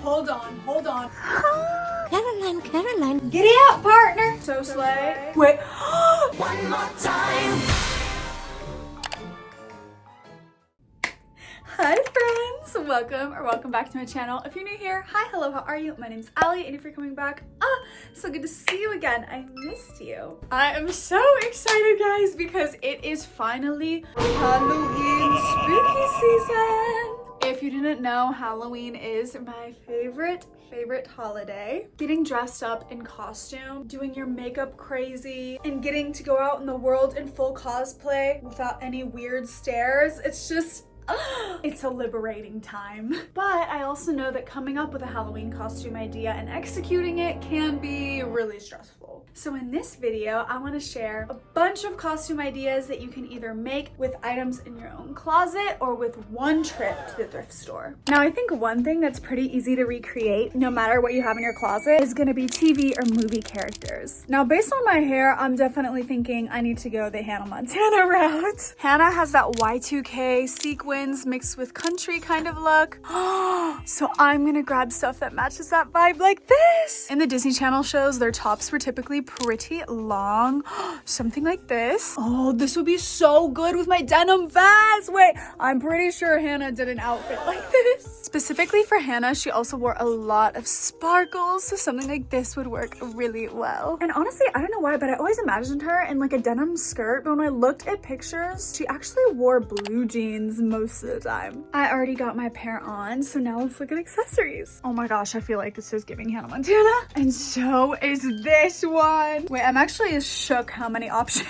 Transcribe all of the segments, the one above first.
hold on, hold on. Caroline. Giddy up, partner. So slay. Wait. One more time. Hi friends, welcome back to my channel. If you're new here, hi, hello, how are you? My name's Allie, and if you're coming back, so good to see you again. I missed you. I am so excited, guys, because it is finally Halloween spooky season. If you didn't know, Halloween is my favorite holiday. Getting dressed up in costume, doing your makeup crazy, and getting to go out in the world in full cosplay without any weird stares. It's just, it's a liberating time. But I also know that coming up with a Halloween costume idea and executing it can be really stressful. So in this video, I want to share a bunch of costume ideas that you can either make with items in your own closet or with one trip to the thrift store. Now, I think one thing that's pretty easy to recreate, no matter what you have in your closet, is going to be TV or movie characters. Now, based on my hair, I'm definitely thinking I need to go the Hannah Montana route. Hannah has that Y2K sequins mixed with country kind of look. So I'm gonna grab stuff that matches that vibe like this. In the Disney Channel shows, their tops were typically pretty long. Something like this. Oh, this would be so good with my denim vest. Wait, I'm pretty sure Hannah did an outfit like this. Specifically for Hannah, she also wore a lot of sparkles, so something like this would work really well. And honestly, I don't know why, but I always imagined her in like a denim skirt, but when I looked at pictures, she actually wore blue jeans most of the time. I already got my pair on, so now let's look at accessories. Oh my gosh, I feel like this is giving Hannah Montana. And so is this one. Wait, I'm actually shook how many options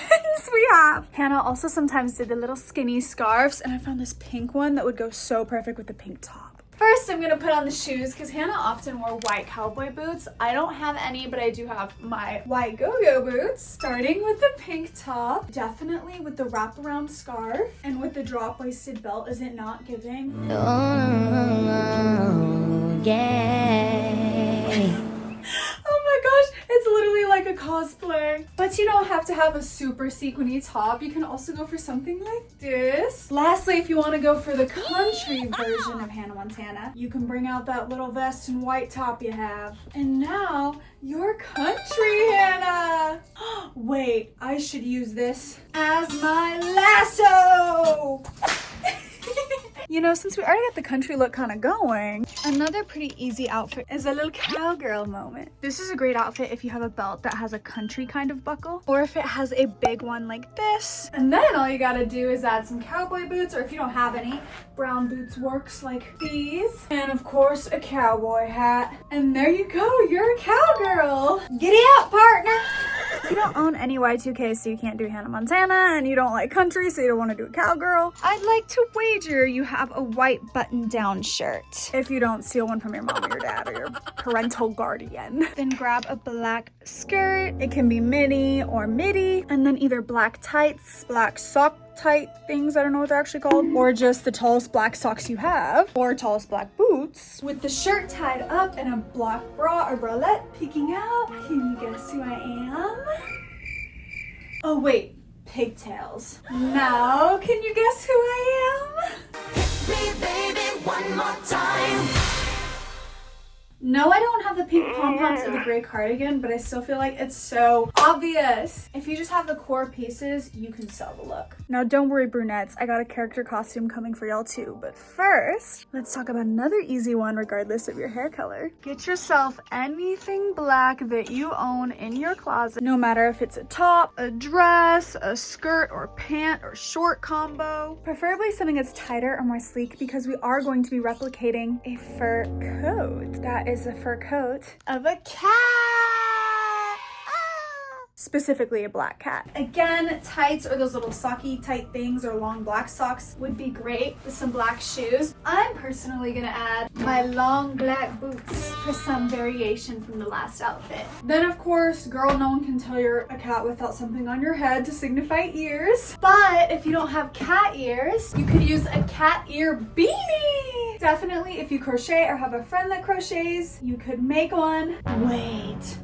we have. Hannah also sometimes did the little skinny scarves, and I found this pink one that would go so perfect with the pink top. First, I'm gonna put on the shoes because Hannah often wore white cowboy boots. I don't have any, but I do have my white go-go boots. Starting with the pink top, definitely with the wraparound scarf and with the drop-waisted belt. Is it not giving? Oh, yeah. Oh my gosh, it's literally like a cosplay. But you don't have to have a super sequiny top. You can also go for something like this. Lastly, if you want to go for the country version of Hannah Montana, you can bring out that little vest and white top you have. And now, you're country Hannah. Wait, I should use this as my lasso. You know, since we already got the country look kind of going, another pretty easy outfit is a little cowgirl moment. This is a great outfit if you have a belt that has a country kind of buckle, or if it has a big one like this. And then all you gotta do is add some cowboy boots, or if you don't have any, brown boots works like these. And of course, a cowboy hat. And there you go, you're a cowgirl. Giddy up, partner. You don't own any Y2K, so you can't do Hannah Montana, and you don't like country, so you don't want to do a cowgirl. I'd like to wager you have a white button-down shirt. If you don't steal one from your mom or your dad or your parental guardian. Then grab a black skirt. It can be mini or midi, and then either black tights, black sock tight things, I don't know what they're actually called, or just the tallest black socks you have, or tallest black boots, with the shirt tied up and a black bra or bralette peeking out. Can you guess who I am? Oh wait, pigtails. Now, can you guess who I am? Me, baby, one more time. No, I don't have the pink pom-poms or the gray cardigan, but I still feel like it's so obvious. If you just have the core pieces, you can sell the look. Now, don't worry, brunettes. I got a character costume coming for y'all too. But first, let's talk about another easy one regardless of your hair color. Get yourself anything black that you own in your closet, no matter if it's a top, a dress, a skirt, or pant, or short combo. Preferably something that's tighter or more sleek because we are going to be replicating a fur coat. That is a fur coat of a cat. Specifically a black cat. Again, tights or those little socky tight things or long black socks would be great with some black shoes. I'm personally gonna add my long black boots for some variation from the last outfit. Then of course, girl, no one can tell you're a cat without something on your head to signify ears. But if you don't have cat ears, you could use a cat ear beanie. Definitely, if you crochet or have a friend that crochets, you could make one. Wait,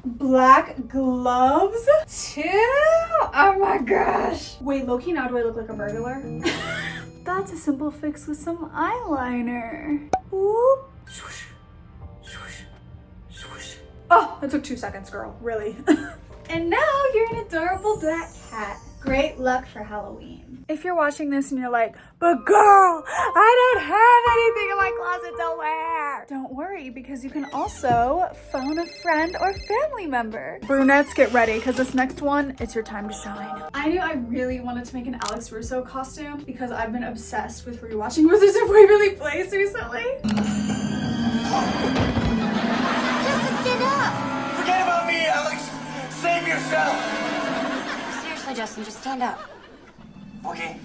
black gloves too? Oh my gosh. Wait, low-key, now do I look like a burglar? That's a simple fix with some eyeliner. Whoop. That took 2 seconds, girl, really. And now you're an adorable black cat. Great luck for Halloween. If you're watching this and you're like, but girl, I don't have anything in my closet to wear. Don't worry, because you can also phone a friend or family member. Brunettes, get ready, because this next one, it's your time to shine. I knew I really wanted to make an Alex Russo costume because I've been obsessed with rewatching Wizards of Waverly Place recently. Just get up. Forget about me, Alex. Save yourself. Seriously, Justin, just stand up. Okay.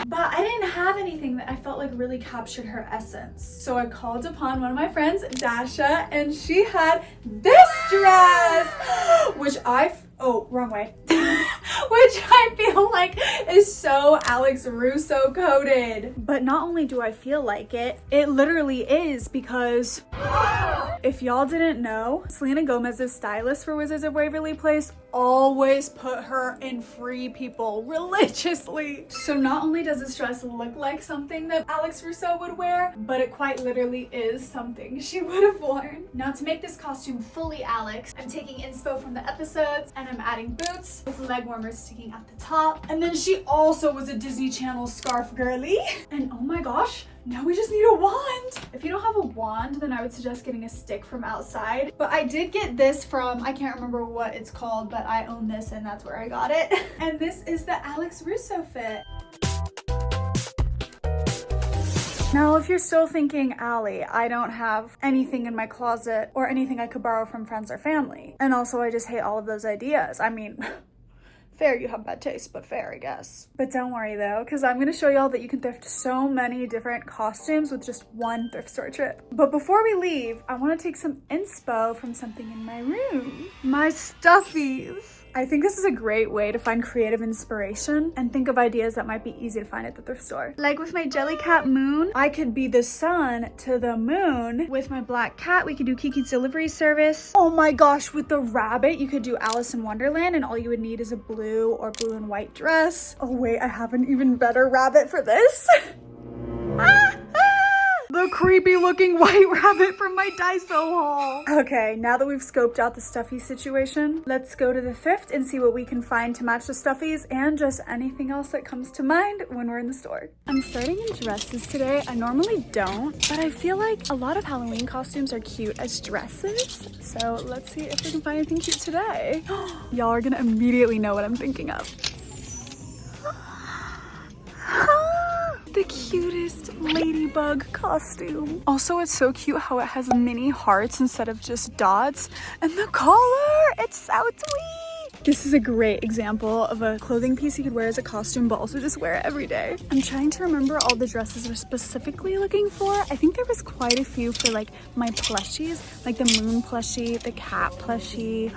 But I didn't have anything that I felt like really captured her essence. So I called upon one of my friends, Dasha, and she had this dress, which wrong way. Which I feel like is so Alex Russo coded. But not only do I feel like it, it literally is, because if y'all didn't know, Selena Gomez's stylist for Wizards of Waverly Place always put her in Free People religiously. So not only does this dress look like something that Alex Russo would wear, but it quite literally is something she would have worn. Now, to make this costume fully Alex, I'm taking inspo from the episodes and I'm adding boots with leg warmers sticking at the top. And then she also was a Disney Channel scarf girly. And oh my gosh, now we just need a wand. If you don't have a wand, then I would suggest getting a stick from outside. But I did get this from, I can't remember what it's called, but I own this and that's where I got it. And this is the Alex Russo fit. Now, if you're still thinking, Allie, I don't have anything in my closet or anything I could borrow from friends or family, and also I just hate all of those ideas. I mean, fair, you have bad taste, but fair, I guess. But don't worry though, because I'm gonna show y'all that you can thrift so many different costumes with just one thrift store trip. But before we leave, I wanna take some inspo from something in my room. My stuffies. I think this is a great way to find creative inspiration and think of ideas that might be easy to find at the thrift store. Like with my Jellycat Moon, I could be the sun to the moon. With my black cat, we could do Kiki's delivery service. Oh my gosh, with the rabbit, you could do Alice in Wonderland, and all you would need is a blue or blue and white dress. Oh wait, I have an even better rabbit for this. The creepy looking white rabbit from my Daiso haul. Okay, now that we've scoped out the stuffy situation, let's go to the thrift and see what we can find to match the stuffies and just anything else that comes to mind when we're in the store. I'm starting in dresses today. I normally don't, but I feel like a lot of Halloween costumes are cute as dresses. So let's see if we can find anything cute today. Y'all are gonna immediately know what I'm thinking of. The cutest ladybug costume. Also, it's so cute how it has mini hearts instead of just dots. And the collar, it's so sweet. This is a great example of a clothing piece you could wear as a costume, but also just wear it every day. I'm trying to remember all the dresses we're specifically looking for. I think there was quite a few for like my plushies, like the moon plushie, the cat plushie.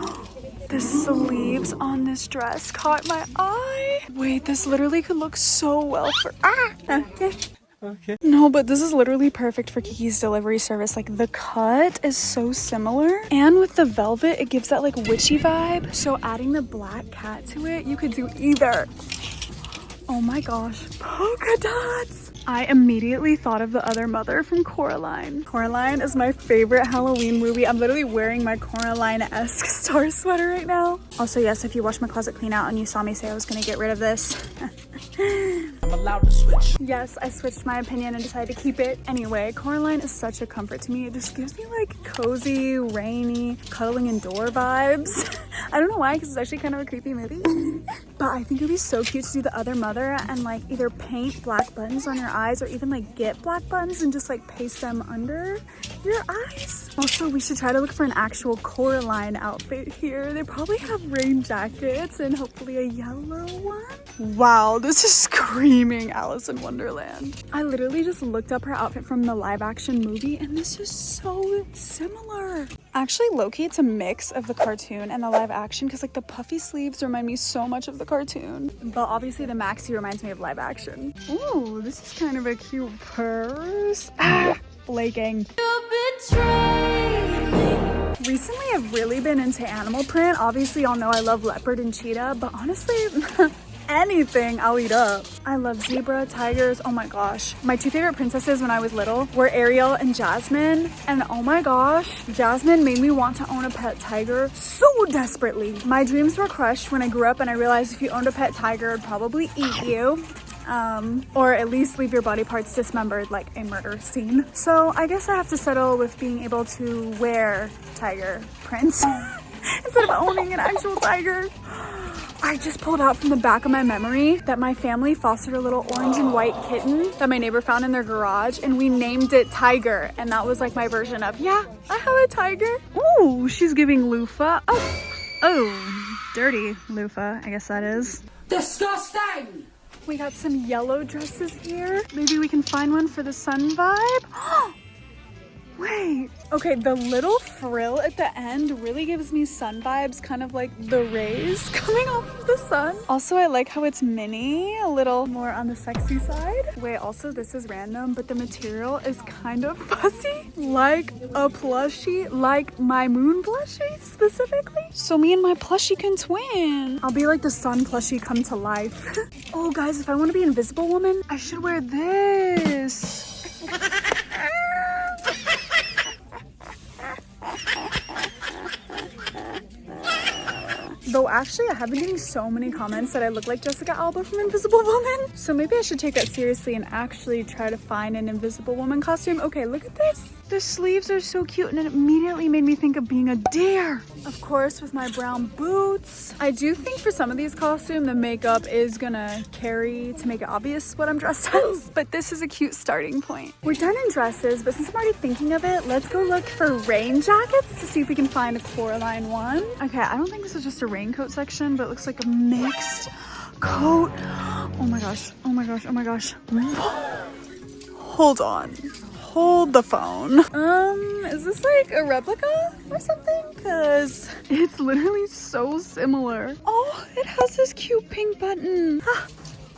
The sleeves on this dress caught my eye. Wait, this literally could look so well for, okay. No, but this is literally perfect for Kiki's delivery service. Like the cut is so similar. And with the velvet, it gives that like witchy vibe. So adding the black cat to it, you could do either. Oh my gosh, polka dots. I immediately thought of the other mother from Coraline. Coraline is my favorite Halloween movie. I'm literally wearing my Coraline-esque star sweater right now. Also, yes, if you watched my closet clean out and you saw me say I was gonna get rid of this. I'm allowed to switch. Yes, I switched my opinion and decided to keep it. Anyway, Coraline is such a comfort to me. It just gives me like cozy, rainy, cuddling indoor vibes. I don't know why, because it's actually kind of a creepy movie. But I think it'd be so cute to do the other mother and like either paint black buttons on your eyes or even like get black buttons and just like paste them under your eyes. Also, we should try to look for an actual Coraline outfit here. They probably have rain jackets and hopefully a yellow one. Wow, this is screaming Alice in Wonderland. I literally just looked up her outfit from the live action movie and this is so similar. Actually, low-key, it's a mix of the cartoon and the live action because like the puffy sleeves remind me so much of the cartoon. But obviously the maxi reminds me of live action. Ooh, this is kind of a cute purse. Flaking. Recently, I've really been into animal print. Obviously, y'all know I love leopard and cheetah, but honestly, anything I'll eat up. I love zebra, tigers, oh my gosh. My two favorite princesses when I was little were Ariel and Jasmine. And oh my gosh, Jasmine made me want to own a pet tiger so desperately. My dreams were crushed when I grew up and I realized if you owned a pet tiger, it'd probably eat you. Or at least leave your body parts dismembered like a murder scene. So I guess I have to settle with being able to wear tiger prints instead of owning an actual tiger. I just pulled out from the back of my memory that my family fostered a little orange and white kitten that my neighbor found in their garage, and we named it Tiger, and that was like my version of, yeah, I have a tiger. Ooh, she's giving loofah. Oh, dirty loofah, I guess that is. Disgusting! We got some yellow dresses here. Maybe we can find one for the sun vibe. Wait, okay, the little frill at the end really gives me sun vibes, kind of like the rays coming off of the sun. Also, I like how it's mini, a little more on the sexy side. Wait, also this is random, but the material is kind of fuzzy, like a plushie, like my moon plushie specifically. So me and my plushie can twin. I'll be like the sun plushie come to life. Oh guys, if I want to be Invisible Woman, I should wear this. Though actually I have been getting so many comments that I look like Jessica Alba from Invisible Woman. So maybe I should take that seriously and actually try to find an Invisible Woman costume. Okay, look at this. The sleeves are so cute and it immediately made me think of being a deer. Of course, with my brown boots. I do think for some of these costumes, the makeup is gonna carry to make it obvious what I'm dressed as. But this is a cute starting point. We're done in dresses, but since I'm already thinking of it, let's go look for rain jackets to see if we can find a Coraline one. Okay, I don't think this is just a raincoat section, but it looks like a mixed coat. Oh my gosh, oh my gosh, oh my gosh. Hold on. Hold the phone. Is this like a replica or something? Cause it's literally so similar. Oh, it has this cute pink button.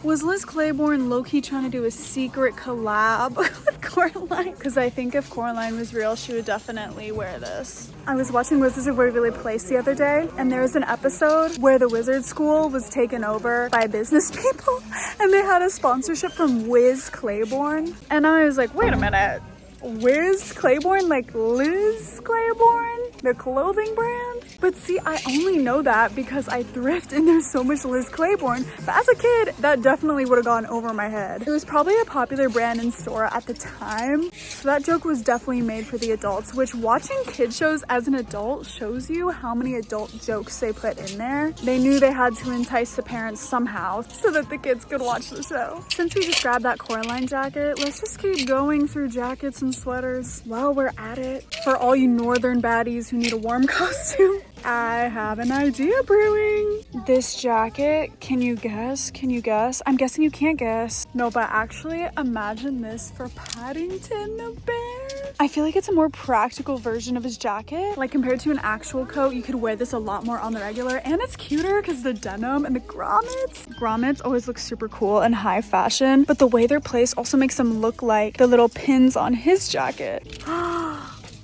Was Liz Claiborne low-key trying to do a secret collab with Coraline? Because I think if Coraline was real, she would definitely wear this. I was watching Wizards of Waverly Place the other day, and there was an episode where the wizard school was taken over by business people, and they had a sponsorship from Wiz Claiborne. And I was like, wait a minute. Wiz Claiborne, like Liz Claiborne, the clothing brand? But see, I only know that because I thrift and there's so much Liz Claiborne. But as a kid, that definitely would have gone over my head. It was probably a popular brand in store at the time. So that joke was definitely made for the adults, which watching kid shows as an adult shows you how many adult jokes they put in there. They knew they had to entice the parents somehow so that the kids could watch the show. Since we just grabbed that Coraline jacket, let's just keep going through jackets and sweaters while we're at it. For all you northern baddies who need a warm costume, I have an idea brewing. This jacket, can you guess? Can you guess? I'm guessing you can't guess. No, but actually imagine this for Paddington the bear. I feel like it's a more practical version of his jacket. Like compared to an actual coat, you could wear this a lot more on the regular, and it's cuter because the denim and the grommets. Grommets always look super cool and high fashion, but the way they're placed also makes them look like the little pins on his jacket.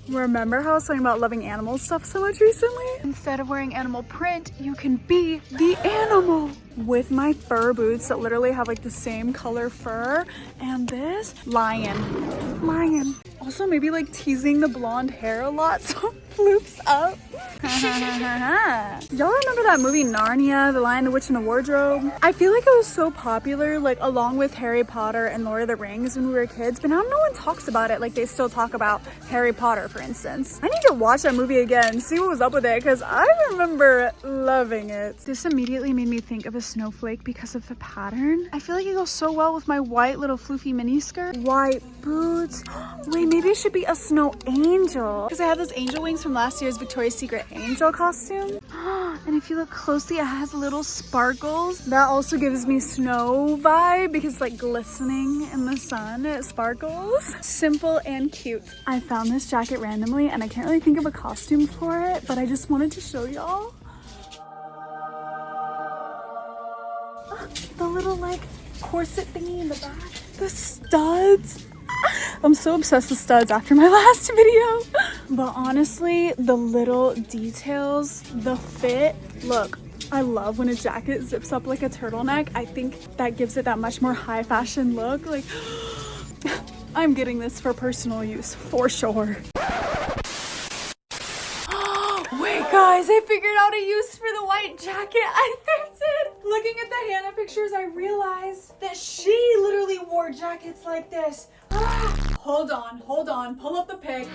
Remember how I was talking about loving animal stuff so much recently? Instead of wearing animal print, you can be the animal. With my fur boots that literally have like the same color fur, and this lion. Also maybe like teasing the blonde hair a lot so it floofs up. Y'all remember that movie Narnia, The Lion, the Witch, and the Wardrobe? I feel like it was so popular, like along with Harry Potter and Lord of the Rings when we were kids, but now no one talks about it like they still talk about Harry Potter, for instance. I need to watch that movie again, see what was up with it, because I remember loving it. This immediately made me think of a snowflake because of the pattern. I feel like it goes so well with my white little floofy mini skirt. White boots. Wait, maybe it should be a snow angel because I have those angel wings from last year's Victoria's Secret angel costume. And if you look closely, it has little sparkles. That also gives me snow vibe because it's like glistening in the sun. It sparkles. Simple and cute. I found this jacket randomly and I can't really think of a costume for it, but I just wanted to show y'all. The little like corset thingy in the back. The studs. I'm so obsessed with studs after my last video. But honestly, the little details, the fit, look, I love when a jacket zips up like a turtleneck. I think that gives it that much more high fashion look. Like, I'm getting this for personal use for sure. Wait guys, I figured out a use for the white jacket I thrifted. Looking at the Hannah pictures, I realized that she literally wore jackets like this. Hold on, pull up the pic.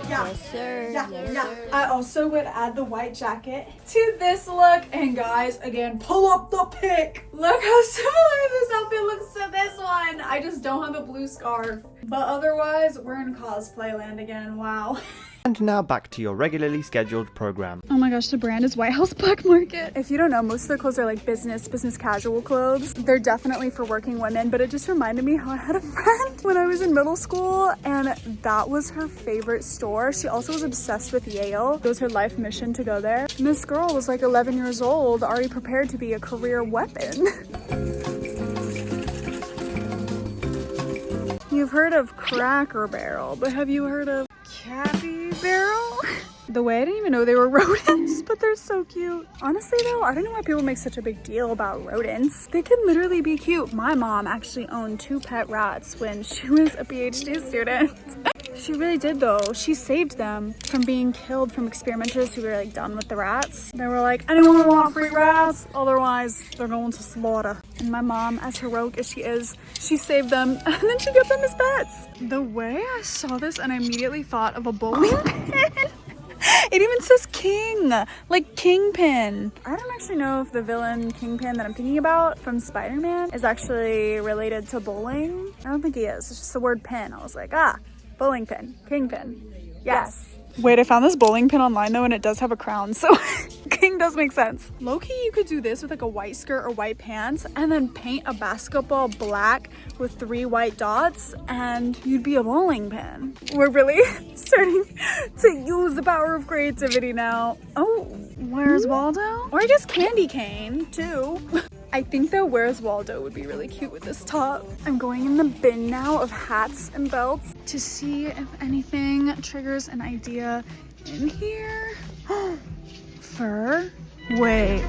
Yeah. Yes, sir. Yeah, Yes, yeah. sir. I also would add the white jacket to this look. And guys, again, pull up the pic. Look how similar this outfit looks to this one. I just don't have a blue scarf. But otherwise, we're in cosplay land again. Wow. And now back to your regularly scheduled program. Oh my gosh, the brand is White House Black Market. If you don't know, most of their clothes are like business casual clothes. They're definitely for working women, but it just reminded me how I had a friend when I was in middle school and that was her favorite store. She also was obsessed with Yale. It was her life mission to go there. And this girl was like 11 years old, already prepared to be a career weapon. You've heard of Cracker Barrel, but have you heard of Cappy Barrel? The way I didn't even know they were rodents, but they're so cute. Honestly though, I don't know why people make such a big deal about rodents. They can literally be cute. My mom actually owned 2 pet rats when she was a PhD student. She really did though. She saved them from being killed from experimenters who were like done with the rats. They were like, anyone want free rats? Otherwise, they're going to slaughter. And my mom, as heroic as she is, she saved them and then she got them as pets. The way I saw this and I immediately thought of a bowling pin. It even says king, like kingpin. I don't actually know if the villain Kingpin that I'm thinking about from Spider-Man is actually related to bowling. I don't think he is. It's just the word pin. I was like, bowling pin, kingpin. Yes. Wait, I found this bowling pin online though, and it does have a crown, so king does make sense. Low-key, you could do this with like a white skirt or white pants and then paint a basketball black with 3 white dots and you'd be a bowling pin. We're really starting to use the power of creativity now. Oh, where's Waldo? Or I guess candy cane too. I think though Where's Waldo would be really cute with this top. I'm going in the bin now of hats and belts to see if anything triggers an idea in here. Fur? Wait.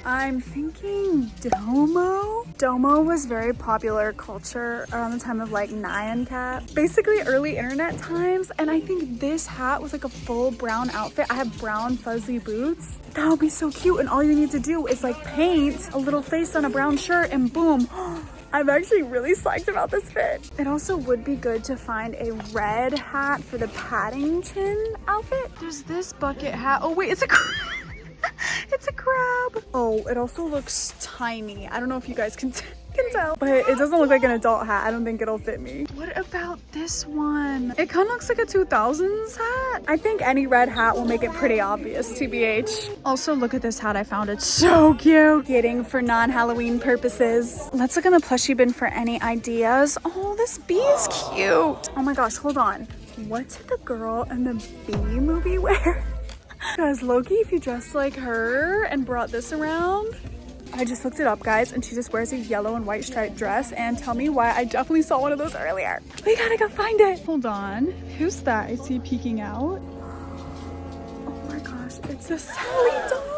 I'm thinking domo. Domo was very popular culture around the time of like Nyan Cat. Basically early internet times. And I think this hat with like a full brown outfit. I have brown fuzzy boots. That would be so cute. And all you need to do is like paint a little face on a brown shirt and boom. I'm actually really psyched about this fit. It also would be good to find a red hat for the Paddington outfit. There's this bucket hat. Oh wait, it's a it's a crab. Oh, it also looks tiny. I don't know if you guys can tell, but it doesn't look like an adult hat. I don't think it'll fit me. What about this one? It kind of looks like a 2000s hat. I think any red hat will make it pretty obvious, TBH. Also, look at this hat I found. It's so cute. Getting for non-Halloween purposes. Let's look in the plushie bin for any ideas. Oh, this bee is cute. Oh my gosh, hold on. What did the girl in the Bee movie wear? Guys, Loki, if you dressed like her and brought this around. I just looked it up, guys, and she just wears a yellow and white striped dress. And tell me why I definitely saw one of those earlier. We gotta go find it. Hold on. Who's that? I see peeking out. Oh my gosh, it's a Sally doll.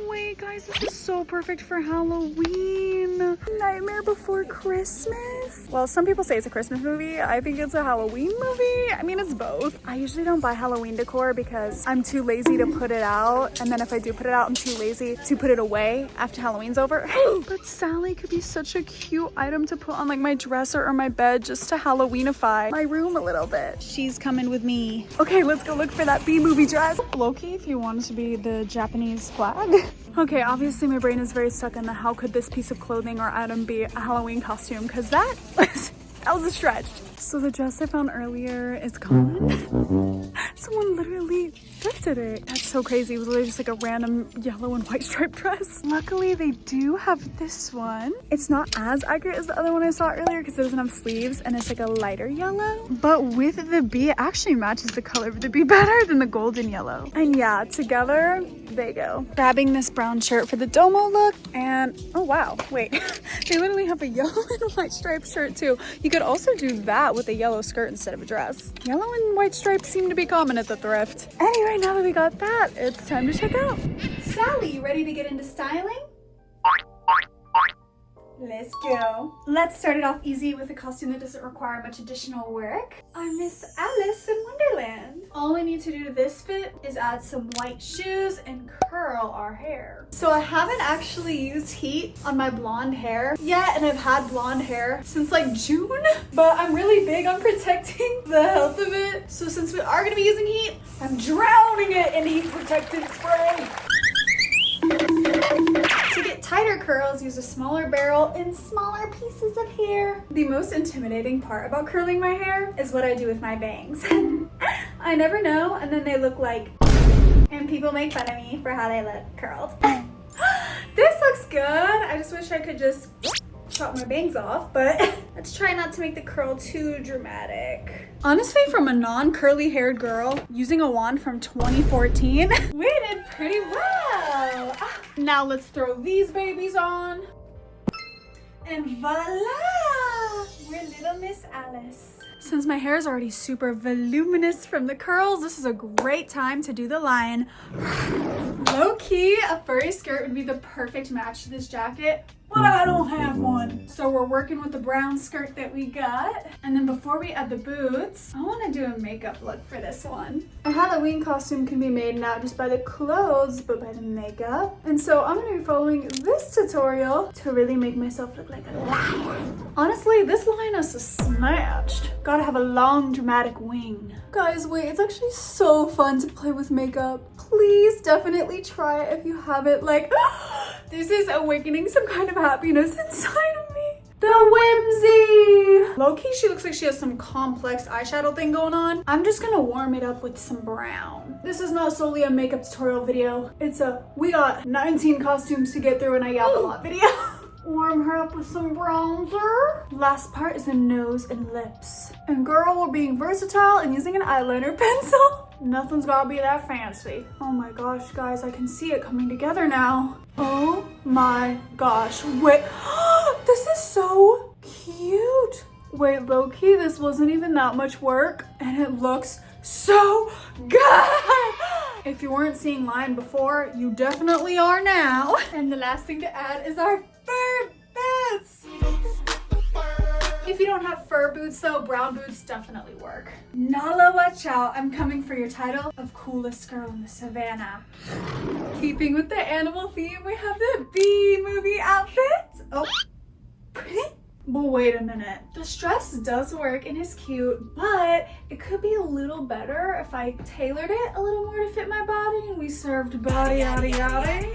Wait, guys, this is so perfect for Halloween. Nightmare Before Christmas. Well, some people say it's a Christmas movie. I think it's a Halloween movie. I mean, it's both. I usually don't buy Halloween decor because I'm too lazy to put it out. And then if I do put it out, I'm too lazy to put it away after Halloween's over. But Sally could be such a cute item to put on like my dresser or my bed just to Halloweenify my room a little bit. She's coming with me. Okay, let's go look for that Bee movie dress. Loki, if you want it to be the Japanese flag. Okay, obviously my brain is very stuck in the how could this piece of clothing or item be a Halloween costume, because that was a stretch. So the dress I found earlier is gone. Someone literally thrifted it. That's so crazy. It was literally just like a random yellow and white striped dress. Luckily, they do have this one. It's not as accurate as the other one I saw earlier because it doesn't have sleeves and it's like a lighter yellow. But with the bee, it actually matches the color of the bee better than the golden yellow. And yeah, together, they go. Grabbing this brown shirt for the domo look. And, oh wow, wait. They literally have a yellow and white striped shirt too. You could also do that with a yellow skirt instead of a dress. Yellow and white stripes seem to be common. coming at the thrift. Anyway, now that we got that, it's time to check out. Sally, you ready to get into styling? Let's go. Let's start it off easy with a costume that doesn't require much additional work. I'm Miss Alice in Wonderland. All we need to do to this fit is add some white shoes and curl our hair. So I haven't actually used heat on my blonde hair yet, and I've had blonde hair since like June, but I'm really big on protecting the health of it. So since we are gonna be using heat, I'm drowning it in heat protectant spray. To get tighter curls, use a smaller barrel and smaller pieces of hair. The most intimidating part about curling my hair is what I do with my bangs. I never know, and then they look like, and people make fun of me for how they look curled. This looks good. I just wish I could just chop my bangs off, but let's try not to make the curl too dramatic. Honestly, from a non-curly haired girl, using a wand from 2014, we did pretty well. Now let's throw these babies on. And voila! We're little Miss Alice. Since my hair is already super voluminous from the curls, this is a great time to do the line. Low-key, a furry skirt would be the perfect match to this jacket, but I don't have one. So we're working with the brown skirt that we got. And then before we add the boots, I want to do a makeup look for this one. A Halloween costume can be made not just by the clothes, but by the makeup. And so I'm going to be following this tutorial to really make myself look like a lion. Honestly, this lioness is snatched. Gotta have a long, dramatic wing. Guys, wait, it's actually so fun to play with makeup. Please definitely try it if you haven't. Like, this is awakening some kind of happiness inside of me. The whimsy! Low-key, she looks like she has some complex eyeshadow thing going on. I'm just gonna warm it up with some brown. This is not solely a makeup tutorial video. It's a, we got 19 costumes to get through and I yap a lot video. Warm her up with some bronzer. Last part is the nose and lips. And girl, we're being versatile and using an eyeliner pencil. Nothing's gotta be that fancy. Oh my gosh, guys, I can see it coming together now. Oh my gosh, wait. This is so cute. Wait, low-key, this wasn't even that much work and it looks so good. If you weren't seeing line before, you definitely are now. And the last thing to add is our fur boots. If you don't have fur boots though, brown boots definitely work. Nala, watch out. I'm coming for your title of coolest girl in the savannah. Keeping with the animal theme, we have the bee movie outfit. Oh, pretty. But wait a minute. The dress does work and is cute, but it could be a little better if I tailored it a little more to fit my body and we served body yada yada.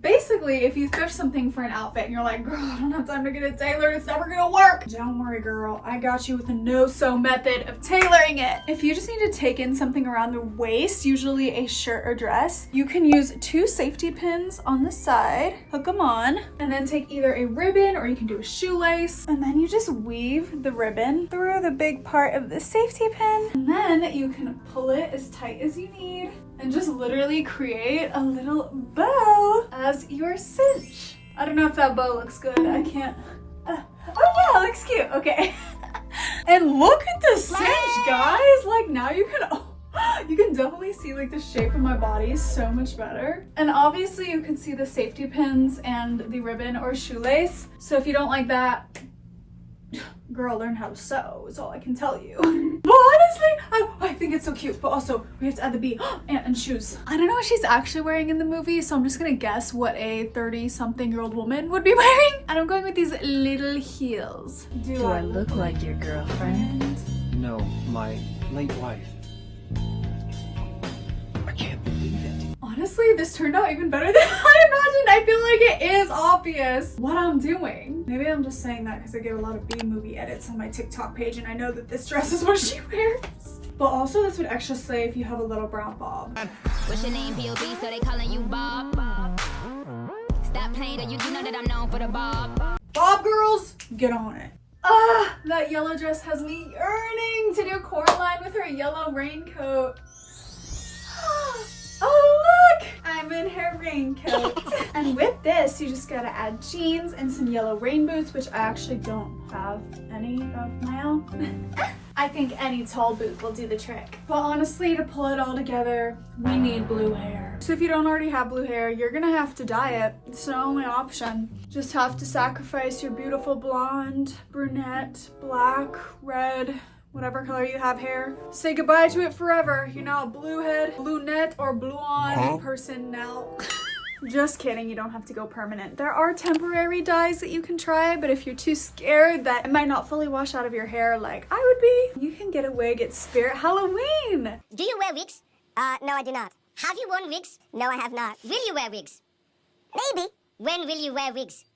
Basically, if you thrift something for an outfit and you're like, girl, I don't have time to get it tailored, it's never gonna work. Don't worry, girl. I got you with a no-sew method of tailoring it. If you just need to take in something around the waist, usually a shirt or dress, you can use 2 safety pins on the side, hook them on, and then take either a ribbon or you can do a shoelace, and then you just weave the ribbon through the big part of the safety pin, and then you can pull it as tight as you need and just literally create a little bow as your cinch. I don't know if that bow looks good. I can't. Oh yeah, it looks cute. Okay. And look at the cinch, guys. Like now you can definitely see like the shape of my body so much better. And obviously you can see the safety pins and the ribbon or shoelace. So if you don't like that, girl, learn how to sew is all I can tell you. But honestly, I think it's so cute. But also, we have to add the bee and shoes. I don't know what she's actually wearing in the movie, so I'm just gonna guess what a 30-something-year-old woman would be wearing. And I'm going with these little heels. Do I look like your girlfriend? No, my late wife. I can't believe it. Honestly, this turned out even better than I imagined. I feel like it is obvious what I'm doing. Maybe I'm just saying that because I get a lot of B-movie edits on my TikTok page and I know that this dress is what she wears. But also this would extra slay if you have a little brown bob. What's your name, POB, so they calling you Bob? Stop playing, girl, you do know that I'm known for the Bob. Bob girls, get on it. That yellow dress has me yearning to do Coraline with her yellow raincoat. Oh look, I'm in her raincoat. And with this, you just gotta add jeans and some yellow rain boots, which I actually don't have any of my own. I I think any tall boot will do the trick. But honestly, to pull it all together, we need blue hair. So if you don't already have blue hair, you're gonna have to dye it. It's the only option. Just have to sacrifice your beautiful blonde, brunette, black, red, whatever color you have hair. Say goodbye to it forever. You're now a blue head, blue net, or blue on person now. Just kidding, you don't have to go permanent. There are temporary dyes that you can try, but if you're too scared that it might not fully wash out of your hair like I would be, you can get a wig at Spirit Halloween. Do you wear wigs? No, I do not. Have you worn wigs? No, I have not. Will you wear wigs? Maybe. When will you wear wigs?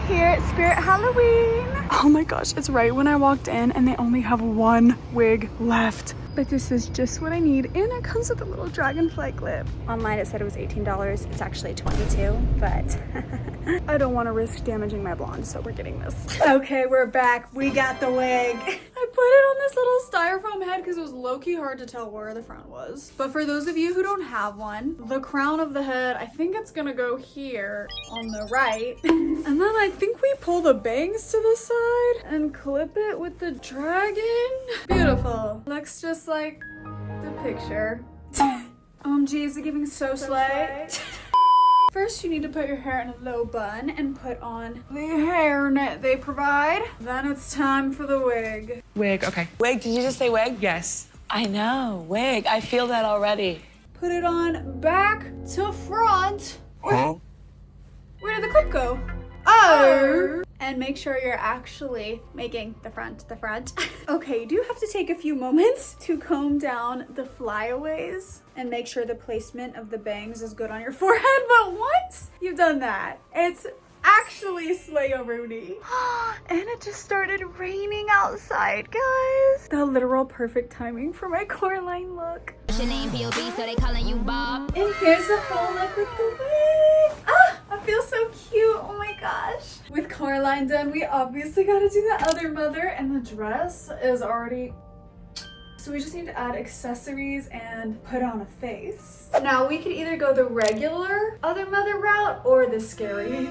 Here at Spirit Halloween. Oh my gosh, it's right when I walked in and they only have one wig left. But this is just what I need, and it comes with a little dragonfly clip. Online it said it was $18, it's actually $22, but I don't want to risk damaging my blonde, so we're getting this. Okay, we're back, we got the wig. I put it on this little styrofoam head because it was low-key hard to tell where the front was. But for those of you who don't have one, the crown of the head, I think it's gonna go here on the right. And then I think we pull the bangs to the side and clip it with the dragon. Beautiful. Looks just like the picture. OMG, is it giving so slay? First, you need to put your hair in a low bun and put on the hairnet they provide. Then it's time for the wig. Wig, okay. Wig, did you just say wig? Yes. I know, wig. I feel that already. Put it on back to front. Where did the clip go? Oh! And make sure you're actually making the front the front. Okay, you do have to take a few moments to comb down the flyaways and make sure the placement of the bangs is good on your forehead. But once you've done that, it's actually slay-o-rooney. And it just started raining outside, guys. The literal perfect timing for my Coraline look. Your name POB, so they calling you Bob. And here's the whole look with the wig. Ah, I feel so cute. Oh my gosh. With Coraline done, we obviously gotta do the other mother, and the dress is already... So we just need to add accessories and put on a face. Now we could either go the regular other mother route or the scary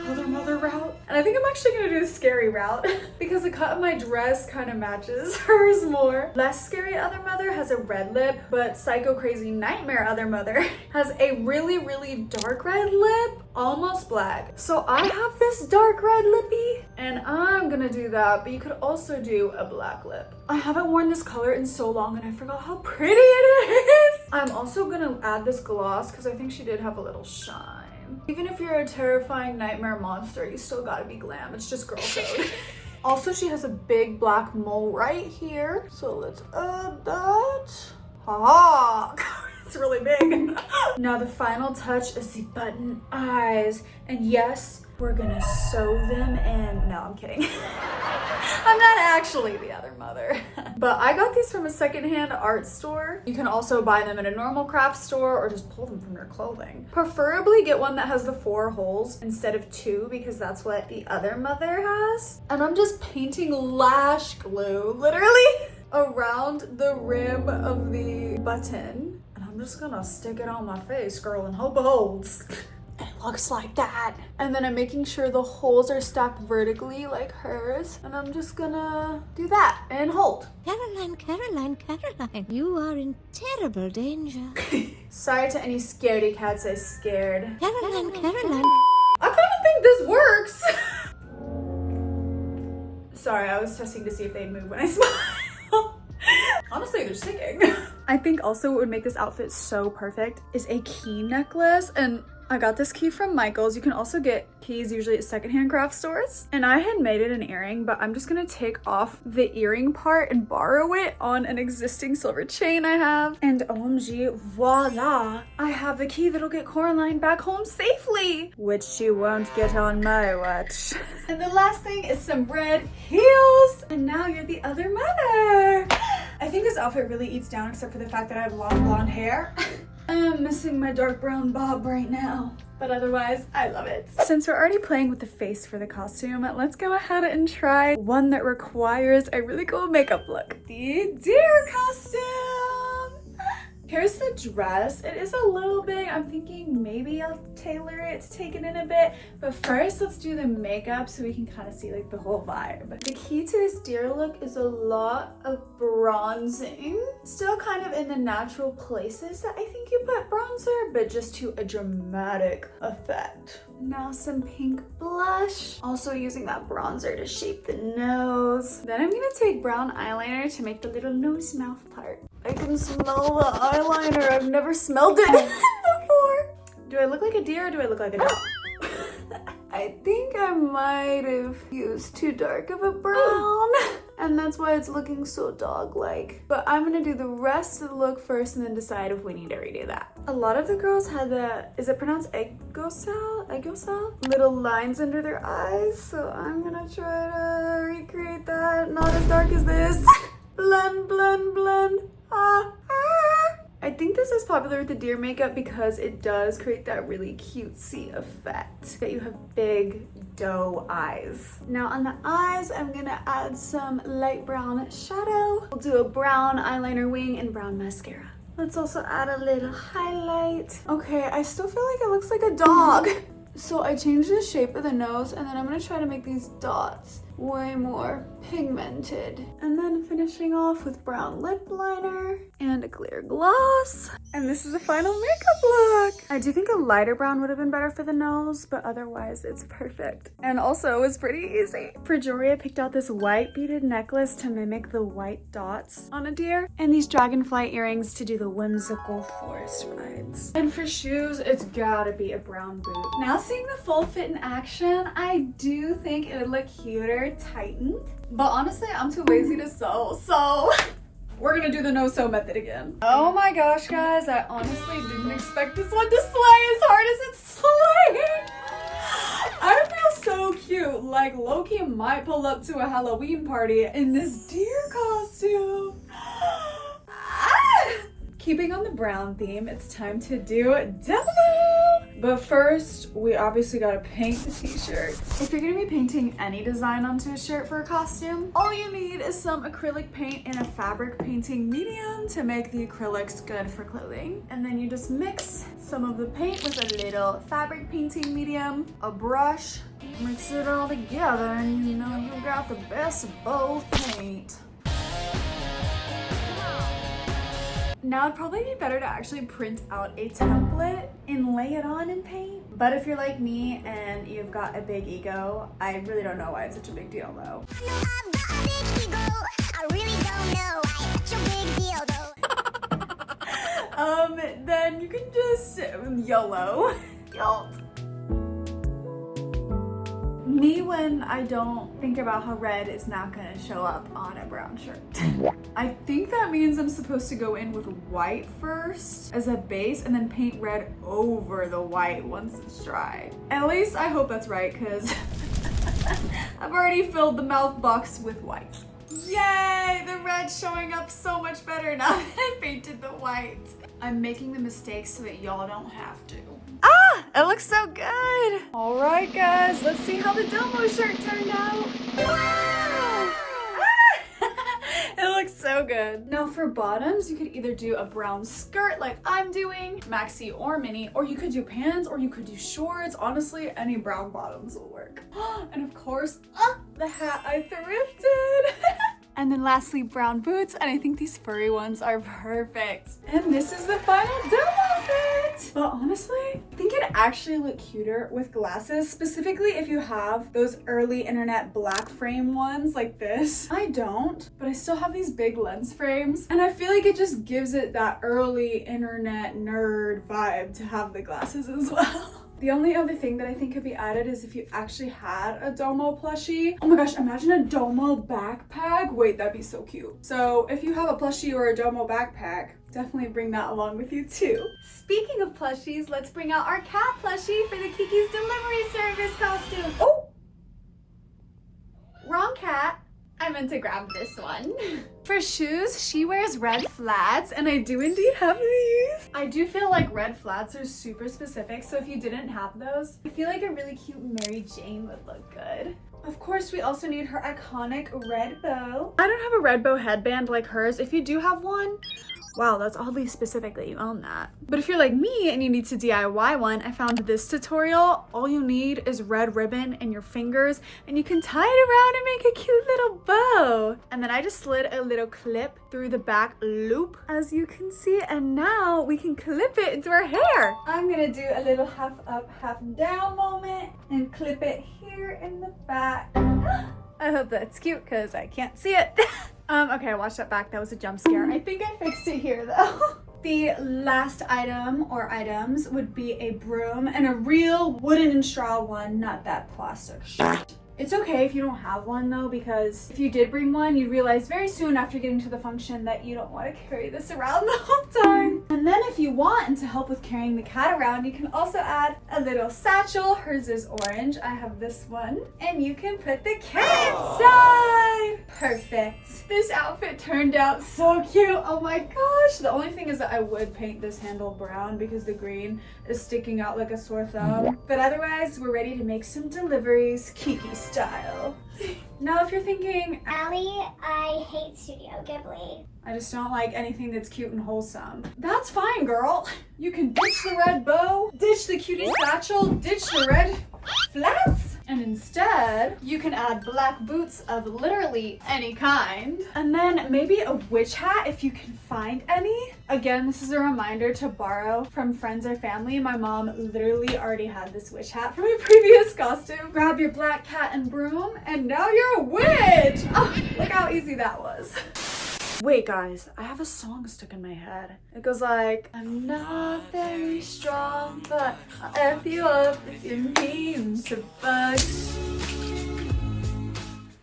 other mother route. And I think I'm actually gonna do the scary route because the cut of my dress kind of matches hers more. Less scary other mother has a red lip, but psycho crazy nightmare other mother has a really, really dark red lip, almost black. So I have this dark red lippy and I'm gonna do that, but you could also do a black lip. I haven't worn this color in so long and I forgot how pretty it is. I'm also gonna add this gloss because I think she did have a little shine. Even if you're a terrifying nightmare monster, you still gotta be glam. It's just girl code. Also, she has a big black mole right here. So let's add that. Ha ha! It's really big. Now the final touch is the button eyes. And yes, we're gonna sew them in. No, I'm kidding. I'm not actually the other mother. But I got these from a secondhand art store. You can also buy them in a normal craft store or just pull them from your clothing. Preferably get one that has the 4 holes instead of 2 because that's what the other mother has. And I'm just painting lash glue, literally, around the rim of the button. And I'm just gonna stick it on my face, girl, and hope it holds. It looks like that. And then I'm making sure the holes are stacked vertically like hers. And I'm just gonna do that and hold. Caroline, Caroline, Caroline, you are in terrible danger. Sorry to any scaredy cats I scared. Caroline, Caroline. I kind of think this works. Sorry, I was testing to see if they'd move when I smile. Honestly, they're sticking. I think also what would make this outfit so perfect is a key necklace, and I got this key from Michael's. You can also get keys usually at secondhand craft stores. And I had made it an earring, but I'm just gonna take off the earring part and borrow it on an existing silver chain I have. And OMG, voila! I have the key that'll get Coraline back home safely, which she won't get on my watch. And the last thing is some red heels. And now you're the other mother. I think this outfit really eats down except for the fact that I have long blonde hair. I'm missing my dark brown bob right now, but otherwise I love it. Since we're already playing with the face for the costume, let's go ahead and try one that requires a really cool makeup look. The deer costume. Here's the dress. It is a little big. I'm thinking maybe I'll tailor it to take it in a bit. But first, let's do the makeup so we can kind of see like the whole vibe. The key to this deer look is a lot of bronzing. Still kind of in the natural places that I think you put bronzer, but just to a dramatic effect. Now some pink blush. Also using that bronzer to shape the nose. Then I'm gonna take brown eyeliner to make the little nose mouth part. I can smell the eyeliner. I've never smelled it before. Do I look like a deer or do I look like a dog? I think I might have used too dark of a brown. And that's why it's looking so dog-like. But I'm gonna do the rest of the look first and then decide if we need to redo that. A lot of the girls had the, is it pronounced eggosal? Little lines under their eyes. So I'm gonna try to recreate that. Not as dark as this. Blend, blend, blend. I think this is popular with the deer makeup because it does create that really cutesy effect that you have big doe eyes. Now on the eyes, I'm gonna add some light brown shadow. We'll do a brown eyeliner wing and brown mascara. Let's also add a little highlight. Okay, I still feel like it looks like a dog. So I changed the shape of the nose and then I'm gonna try to make these dots way more pigmented. And then finishing off with brown lip liner and a clear gloss. And this is the final makeup look. I do think a lighter brown would have been better for the nose, but otherwise it's perfect. And also it was pretty easy. For jewelry, I picked out this white beaded necklace to mimic the white dots on a deer, and these dragonfly earrings to do the whimsical forest vibes. And for shoes, it's gotta be a brown boot. Now seeing the full fit in action, I do think it would look cuter tightened, but honestly I'm too lazy to sew, so we're gonna do the no-sew method again. Oh my gosh guys, I honestly didn't expect this one to slay as hard as it's slaying. I feel so cute, like low-key might pull up to a Halloween party in this deer costume. Keeping on the brown theme, it's time to do domo. But first, we obviously gotta paint the t-shirt. If you're gonna be painting any design onto a shirt for a costume, all you need is some acrylic paint in a fabric painting medium to make the acrylics good for clothing. And then you just mix some of the paint with a little fabric painting medium, a brush, mix it all together, and you know you got the best of both paint. Now it'd probably be better to actually print out a template and lay it on in paint. But if you're like me and you've got a big ego, I really don't know why it's such a big deal though. Then you can just YOLO. Yolt. Me, when I don't think about how red is not gonna show up on a brown shirt. I think that means I'm supposed to go in with white first as a base and then paint red over the white once it's dry. At least I hope that's right, because I've already filled the mouth box with white. Yay! The red's showing up so much better now that I painted the white. I'm making the mistakes so that y'all don't have to. Ah! It looks so good! Alright guys, let's see how the domo shirt turned out. Wow! It looks so good. Now for bottoms, you could either do a brown skirt like I'm doing, maxi or mini, or you could do pants, or you could do shorts. Honestly, any brown bottoms will work. And of course, the hat I thrifted. And then lastly, brown boots, and I think these furry ones are perfect. And this is the final domo fit. But honestly, I think it actually look cuter with glasses, specifically if you have those early internet black frame ones like this. I don't, but I still have these big lens frames, and I feel like it just gives it that early internet nerd vibe to have the glasses as well. The only other thing that I think could be added is if you actually had a domo plushie. Oh my gosh, imagine a domo backpack. Wait, that'd be so cute. So if you have a plushie or a domo backpack, definitely bring that along with you too. Speaking of plushies, let's bring out our cat plushie for the Kikis delivery service costume. Oh! Wrong cat. I meant to grab this one. For shoes, she wears red flats, and I do indeed have these. I do feel like red flats are super specific, so if you didn't have those, I feel like a really cute Mary Jane would look good. Of course, we also need her iconic red bow. I don't have a red bow headband like hers. If you do have one, Wow, that's oddly specific that you own that. But if you're like me and you need to DIY one, I found this tutorial. All you need is red ribbon and your fingers, and you can tie it around and make a cute little bow. And then I just slid a little clip through the back loop, as you can see, and now we can clip it into our hair. I'm gonna do a little half up, half down moment and clip it here in the back. I hope that's cute because I can't see it. Okay, I watched that back. That was a jump scare. I think I fixed it here though. The last item or items would be a broom, and a real wooden and straw one, not that plastic shit. It's okay if you don't have one though, because if you did bring one, you'd realize very soon after getting to the function that you don't want to carry this around the whole time. And then if you want, and to help with carrying the cat around, you can also add a little satchel. Hers is orange. I have this one. And you can put the cat inside. Perfect. This outfit turned out so cute. Oh my gosh. The only thing is that I would paint this handle brown because the green is sticking out like a sore thumb. But otherwise, we're ready to make some deliveries, Kiki style. Now if you're thinking, Allie, I hate Studio Ghibli. I just don't like anything that's cute and wholesome, that's fine, girl. You can ditch the red bow, ditch the cutie satchel, ditch the red flats, and instead you can add black boots of literally any kind, and then maybe a witch hat if you can find any. Again, this is a reminder to borrow from friends or family. My mom literally already had this witch hat from a previous costume. Grab your black cat and broom, and now you're a witch. Oh, look how easy that was. Wait guys, I have a song stuck in my head. It goes like, I'm not very strong, but I'll F you up if you mean to bug.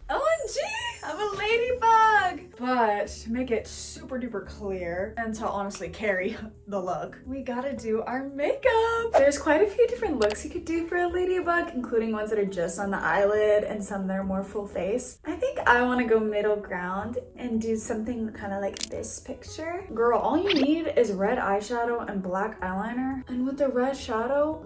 OMG, I'm a ladybug! But to make it super duper clear and to honestly carry the look, we gotta do our makeup. There's quite a few different looks you could do for a ladybug, including ones that are just on the eyelid and some that are more full face. I think I wanna go middle ground and do something kind of like this picture. Girl, all you need is red eyeshadow and black eyeliner. And with the red shadow,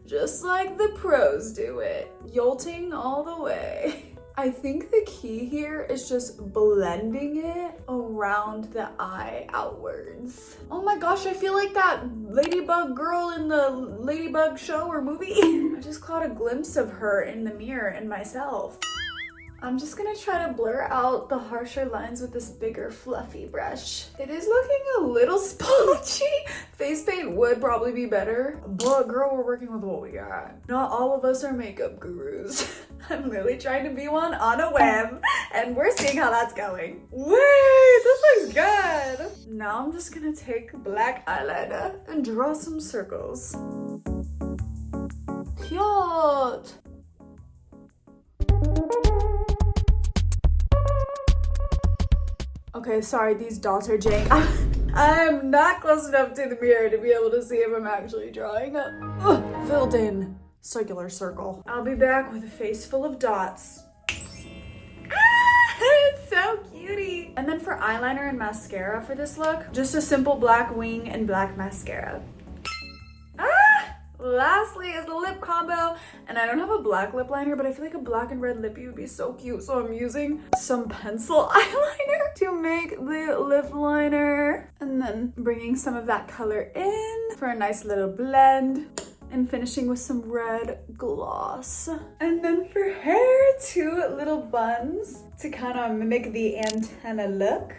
just like the pros do it, yolting all the way. I think the key here is just blending it around the eye outwards. Oh my gosh, I feel like that ladybug girl in the ladybug show or movie. I just caught a glimpse of her in the mirror and myself. I'm just gonna try to blur out the harsher lines with this bigger fluffy brush. It is looking a little spongy. Face paint would probably be better, but girl, we're working with what we got. Not all of us are makeup gurus. I'm literally trying to be one on a whim, and we're seeing how that's going. Wait, this looks good. Now I'm just gonna take black eyeliner and draw some circles. Cute. Okay, sorry, these dots are jank. I'm not close enough to the mirror to be able to see if I'm actually drawing a filled in circular circle. I'll be back with a face full of dots. It's so cutie. And then for eyeliner and mascara for this look, just a simple black wing and black mascara. Lastly is the lip combo, and I don't have a black lip liner, but I feel like a black and red lippy would be so cute, so I'm using some pencil eyeliner to make the lip liner, and then bringing some of that color in for a nice little blend, and finishing with some red gloss. And then for hair, 2 little buns to kind of mimic the antenna look.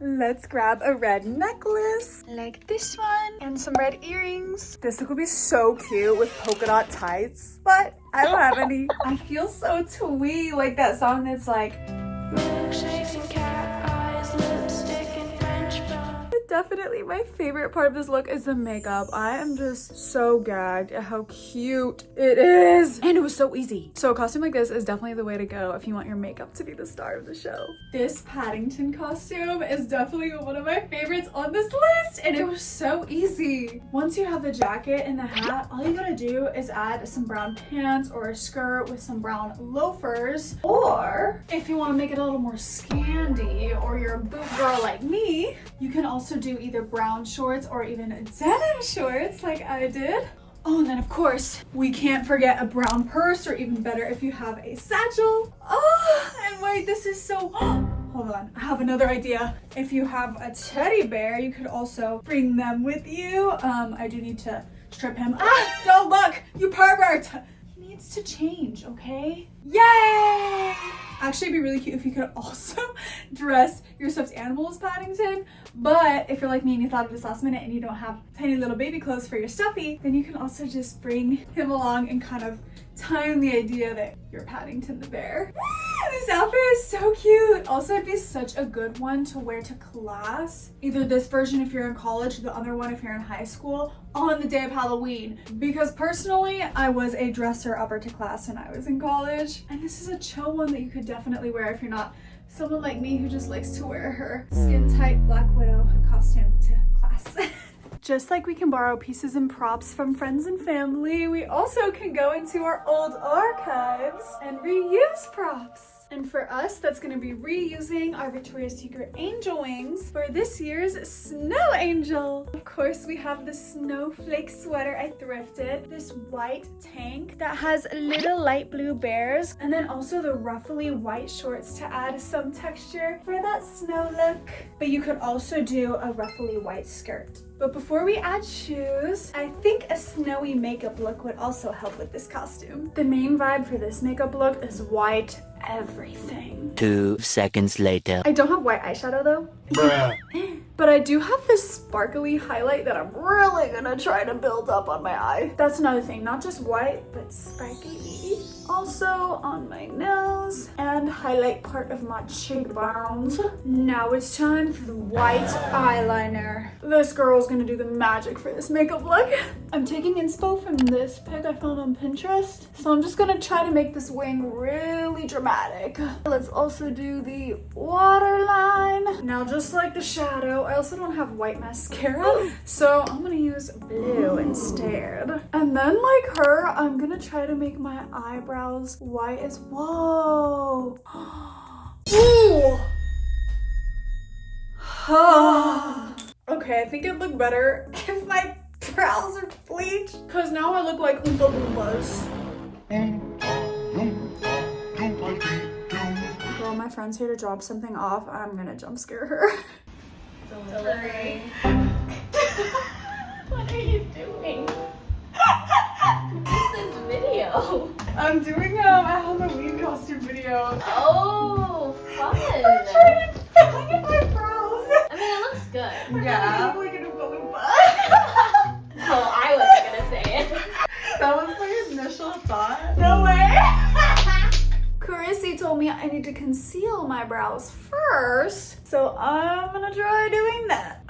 Let's grab a red necklace like this one and some red earrings. This look would be so cute with polka dot tights, but I don't have any. I feel so twee, like that song that's like milkshakes and cat eyes, lipstick and French fries. Definitely my favorite part of this look is the makeup. I am just so gagged at how cute it is. And it was so easy. So a costume like this is definitely the way to go if you want your makeup to be the star of the show. This Paddington costume is definitely one of my favorites on this list, and it was so easy. Once you have the jacket and the hat, all you gotta do is add some brown pants or a skirt with some brown loafers. Or if you want to make it a little more scandy, or you're a boot girl like me, you can also do either brown shorts or even denim shorts like I did. Oh, and then of course, we can't forget a brown purse, or even better if you have a satchel. Oh, and wait, this is so, hold hold on, I have another idea. If you have a teddy bear, you could also bring them with you. I do need to strip him. Ah, don't look, you pervert. He needs to change, okay? Yay! Actually, it'd be really cute if you could also dress your stuffed animal as Paddington. But if you're like me and you thought of this last minute and you don't have tiny little baby clothes for your stuffy, then you can also just bring him along and kind of tie in the idea that you're Paddington the bear. This outfit is so cute. Also, it'd be such a good one to wear to class. Either this version if you're in college, the other one if you're in high school, on the day of Halloween. Because personally, I was a dresser upper to class when I was in college. And this is a chill one that you could definitely wear if you're not someone like me who just likes to wear her skin-tight Black Widow costume to class. Just like we can borrow pieces and props from friends and family, we also can go into our old archives and reuse props. And for us, that's gonna be reusing our Victoria's Secret angel wings for this year's snow angel. Of course, we have the snowflake sweater I thrifted, this white tank that has little light blue bears, and then also the ruffly white shorts to add some texture for that snow look. But you could also do a ruffly white skirt. But before we add shoes, I think a snowy makeup look would also help with this costume. The main vibe for this makeup look is white everything. 2 seconds later. I don't have white eyeshadow though. But I do have this sparkly highlight that I'm really gonna try to build up on my eye. That's another thing, not just white, but sparkly. Also on my nose and highlight part of my cheekbones. Now it's time for the white eyeliner. This girl's gonna do the magic for this makeup look. I'm taking inspo from this pic I found on Pinterest. So I'm just gonna try to make this wing really dramatic. Let's also do the waterline. Now just like the shadow, I also don't have white mascara, so I'm gonna use blue instead. And then like her, I'm gonna try to make my eyebrows white as, whoa. Ooh. Okay, I think it'd look better if my brows are bleached, because now I look like Oompa Loompas. Girl, my friend's here to drop something off. I'm gonna jump scare her. Delivery. What are you doing? What's this video? I'm doing a Halloween costume video. Oh, fun. I'm trying to fill in my brows. I mean, it looks good. Yeah. I look like an Oompa Loompa. Oh, I wasn't gonna say it. That was my initial thought. No way. Chrissy told me I need to conceal my brows first, so I'm gonna try doing that.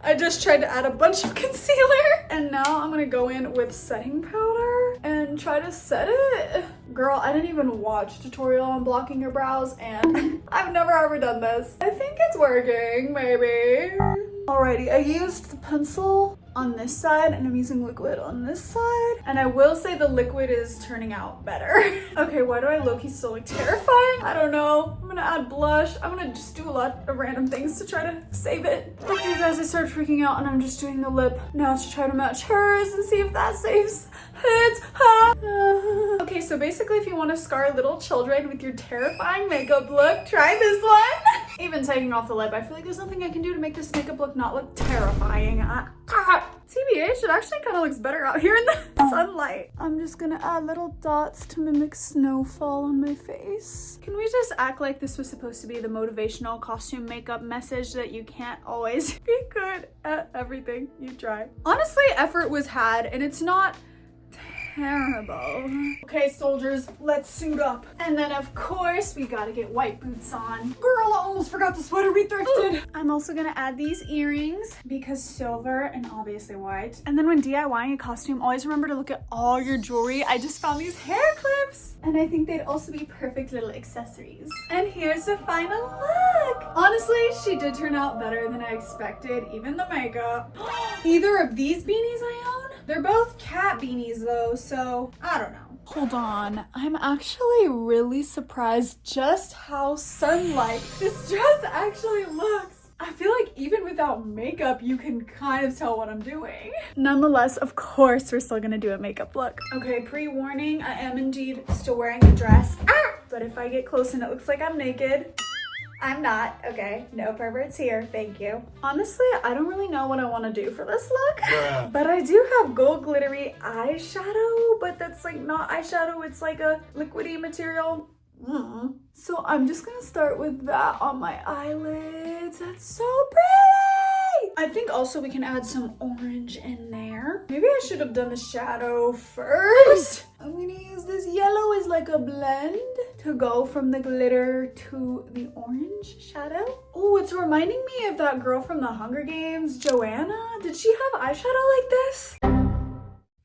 I just tried to add a bunch of concealer, and now I'm gonna go in with setting powder and try to set it. Girl, I didn't even watch a tutorial on blocking your brows, and I've never ever done this. I think it's working, maybe. Alrighty, I used the pencil on this side and I'm using liquid on this side. And I will say the liquid is turning out better. Okay, why do I low-key still look terrifying? I don't know. I'm gonna add blush. I'm gonna just do a lot of random things to try to save it. Okay guys, I started freaking out and I'm just doing the lip now to try to match hers and see if that saves it. Okay, so basically if you want to scar little children with your terrifying makeup look, try this one. Even taking off the lip, I feel like there's nothing I can do to make this makeup look not look terrifying. TBH, it actually kind of looks better out here in the sunlight. I'm just gonna add little dots to mimic snowfall on my face. Can we just act like this was supposed to be the motivational costume makeup message that you can't always be good at everything you try? Honestly, effort was had and it's not terrible. Okay, soldiers, let's suit up. And then of course, we gotta get white boots on. Girl, I almost forgot the sweater we thrifted. I'm also gonna add these earrings because silver and obviously white. And then when DIYing a costume, always remember to look at all your jewelry. I just found these hair clips and I think they'd also be perfect little accessories. And here's the final look. Honestly, she did turn out better than I expected, even the makeup. Either of these beanies I own? They're both cat beanies though, so I don't know. Hold on, I'm actually really surprised just how sun-like this dress actually looks. I feel like even without makeup, you can kind of tell what I'm doing. Nonetheless, of course, we're still gonna do a makeup look. Okay, pre-warning, I am indeed still wearing a dress. But if I get close and it looks like I'm naked, I'm not, okay? No perverts here, thank you. Honestly, I don't really know what I want to do for this look, but I do have gold glittery eyeshadow, but that's like not eyeshadow, it's like a liquidy material. So I'm just gonna start with that on my eyelids. That's so pretty! I think also we can add some orange in there. Maybe I should have done the shadow first. I'm gonna use this yellow as like a blend to go from the glitter to the orange shadow. Oh, it's reminding me of that girl from the Hunger Games, Joanna. Did she have eyeshadow like this?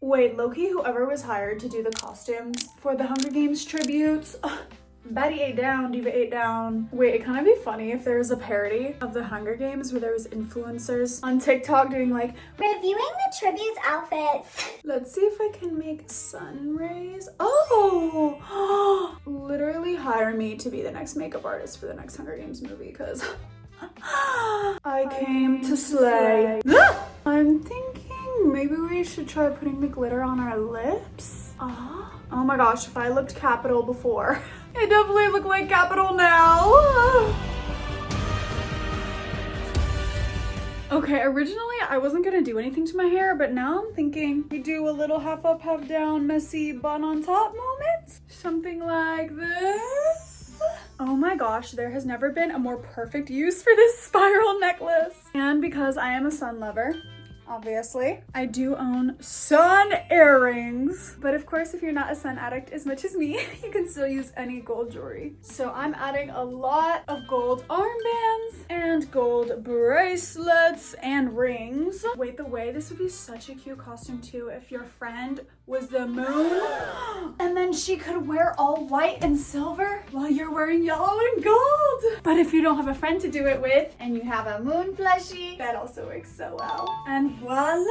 Wait, Loki, whoever was hired to do the costumes for the Hunger Games tributes, Betty ate down, Diva ate down. Wait, it kind of be funny if there was a parody of the Hunger Games where there was influencers on TikTok doing like, Reviewing the tributes outfits. let's see if I can make sun rays. Oh, literally hire me to be the next makeup artist for the next Hunger Games movie because I came to slay. I'm thinking maybe we should try putting the glitter on our lips. Oh my gosh, if I looked capital before, it definitely look like capital now. Okay, originally I wasn't gonna do anything to my hair, but now I'm thinking we do a little half up, half down, messy bun on top moment. Something like this. Oh my gosh, there has never been a more perfect use for this spiral necklace. And because I am a sun lover, obviously, I do own sun earrings. But of course, if you're not a sun addict as much as me, you can still use any gold jewelry. So I'm adding a lot of gold armbands and gold bracelets and rings. Wait, the way this would be such a cute costume too if your friend was the moon and then she could wear all white and silver while you're wearing yellow and gold. But if you don't have a friend to do it with and you have a moon plushie, that also works so well. And voila!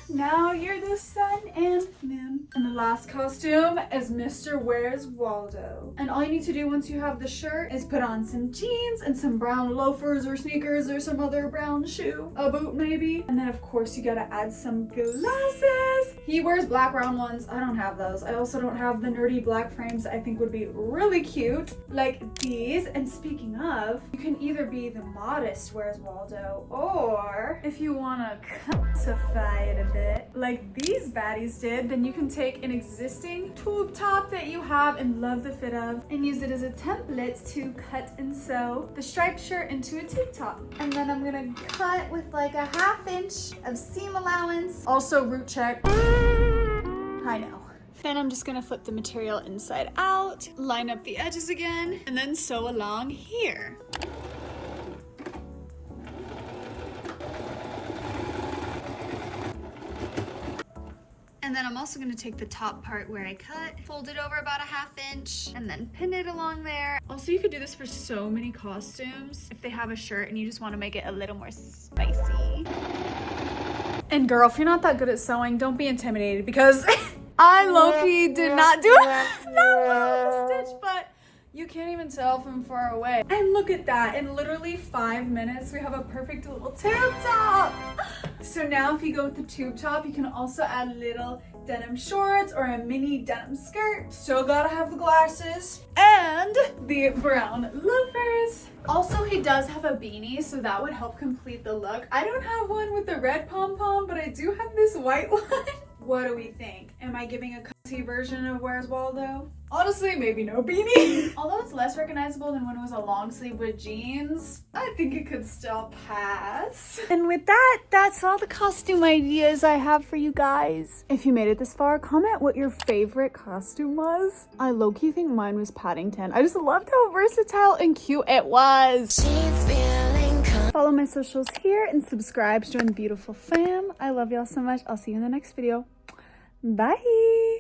Now you're the sun and moon. And the last costume is Mr. Where's Waldo. And all you need to do once you have the shirt is put on some jeans and some brown loafers or sneakers or some other brown shoe. A boot maybe. And then of course you gotta add some glasses. He wears black round ones. I don't have those. I also don't have the nerdy black frames I think would be really cute. Like these. And speaking of, you can either be the modest Where's Waldo, or if you wanna customify it a bit like these baddies did, then you can take an existing tube top that you have and love the fit of and use it as a template to cut and sew the striped shirt into a tube top. And then I'm gonna cut with like a 1/2 inch of seam allowance. Also root check. I know. Then I'm just gonna flip the material inside out, line up the edges again, and then sew along here. And then I'm also gonna take the top part where I cut, fold it over about a 1/2 inch, and then pin it along there. Also, you could do this for so many costumes. If they have a shirt and you just wanna make it a little more spicy. And girl, if you're not that good at sewing, don't be intimidated because I low-key did not do that well with the stitch, but you can't even tell from far away. And look at that, in literally 5 minutes, we have a perfect little tube top. So now if you go with the tube top, you can also add little denim shorts or a mini denim skirt. Still gotta have the glasses and the brown loafers. Also, he does have a beanie, so that would help complete the look. I don't have one with the red pom-pom, but I do have this white one. What do we think? Am I giving a cutesy version of Where's Waldo? Honestly, maybe no beanie. Although it's less recognizable than when it was a long sleeve with jeans, I think it could still pass. And with that, that's all the costume ideas I have for you guys. If you made it this far, comment what your favorite costume was. I low-key think mine was Paddington. I just loved how versatile and cute it was. Follow my socials here and subscribe to join the beautiful fam. I love y'all so much. I'll see you in the next video. Bye.